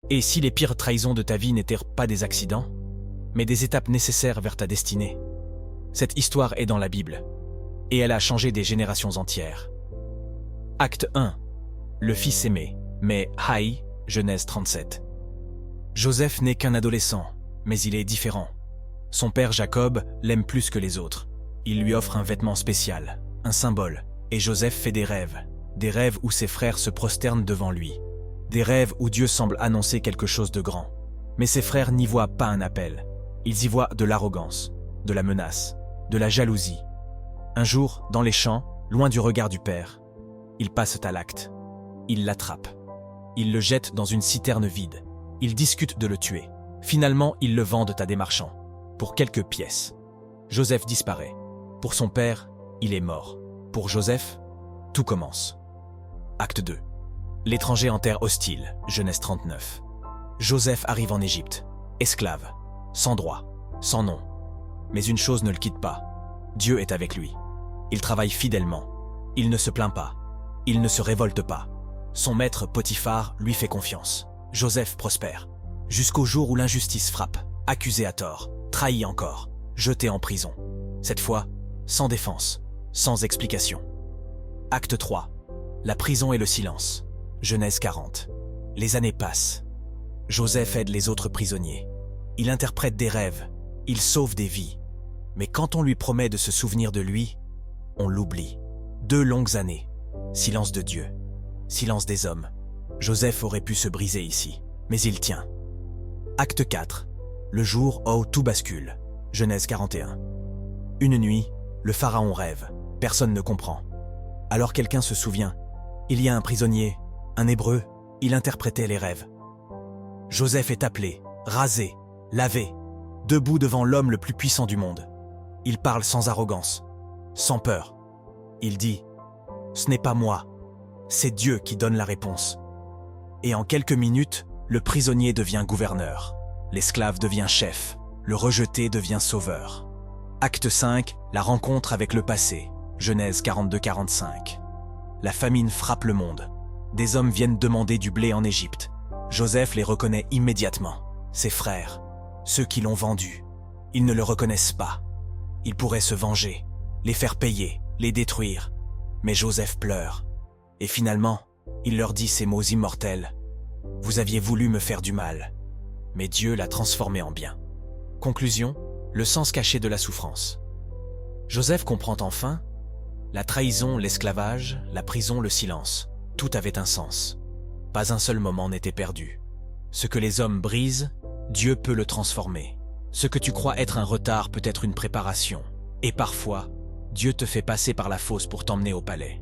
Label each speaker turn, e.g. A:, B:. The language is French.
A: Et si les pires trahisons de ta vie n'étaient pas des accidents, mais des étapes nécessaires vers ta destinée? Cette histoire est dans la Bible, et elle a changé des générations entières. Acte 1. Le fils aimé, mais haï, Genèse 37. Joseph n'est qu'un adolescent, mais il est différent. Son père Jacob l'aime plus que les autres. Il lui offre un vêtement spécial, un symbole, et Joseph fait des rêves où ses frères se prosternent devant lui. Des rêves où Dieu semble annoncer quelque chose de grand. Mais ses frères n'y voient pas un appel. Ils y voient de l'arrogance, de la menace, de la jalousie. Un jour, dans les champs, loin du regard du père, ils passent à l'acte. Ils l'attrapent. Ils le jettent dans une citerne vide. Ils discutent de le tuer. Finalement, ils le vendent à des marchands, pour quelques pièces. Joseph disparaît. Pour son père, il est mort. Pour Joseph, tout commence. Acte 2. L'étranger en terre hostile, Genèse 39. Joseph arrive en Égypte, esclave, sans droit, sans nom. Mais une chose ne le quitte pas. Dieu est avec lui. Il travaille fidèlement. Il ne se plaint pas. Il ne se révolte pas. Son maître Potiphar lui fait confiance. Joseph prospère. Jusqu'au jour où l'injustice frappe, accusé à tort, trahi encore, jeté en prison. Cette fois, sans défense, sans explication. Acte 3. La prison et le silence. Genèse 40. Les années passent. Joseph aide les autres prisonniers. Il interprète des rêves. Il sauve des vies. Mais quand on lui promet de se souvenir de lui, on l'oublie. 2 longues années. Silence de Dieu. Silence des hommes. Joseph aurait pu se briser ici, mais il tient. Acte 4. Le jour où tout bascule. Genèse 41. Une nuit, le pharaon rêve. Personne ne comprend. Alors quelqu'un se souvient. Il y a un prisonnier, un Hébreu, il interprétait les rêves. Joseph est appelé, rasé, lavé, debout devant l'homme le plus puissant du monde. Il parle sans arrogance, sans peur. Il dit « Ce n'est pas moi, c'est Dieu qui donne la réponse. » Et en quelques minutes, le prisonnier devient gouverneur, l'esclave devient chef, le rejeté devient sauveur. Acte 5, la rencontre avec le passé, Genèse 42-45. La famine frappe le monde. Des hommes viennent demander du blé en Égypte. Joseph les reconnaît immédiatement. Ses frères, ceux qui l'ont vendu, ils ne le reconnaissent pas. Il pourrait se venger, les faire payer, les détruire. Mais Joseph pleure. Et finalement, il leur dit ces mots immortels. « Vous aviez voulu me faire du mal, mais Dieu l'a transformé en bien. » Conclusion, le sens caché de la souffrance. Joseph comprend enfin la trahison, l'esclavage, la prison, le silence. Tout avait un sens. Pas un seul moment n'était perdu. Ce que les hommes brisent, Dieu peut le transformer. Ce que tu crois être un retard peut être une préparation. Et parfois, Dieu te fait passer par la fosse pour t'emmener au palais.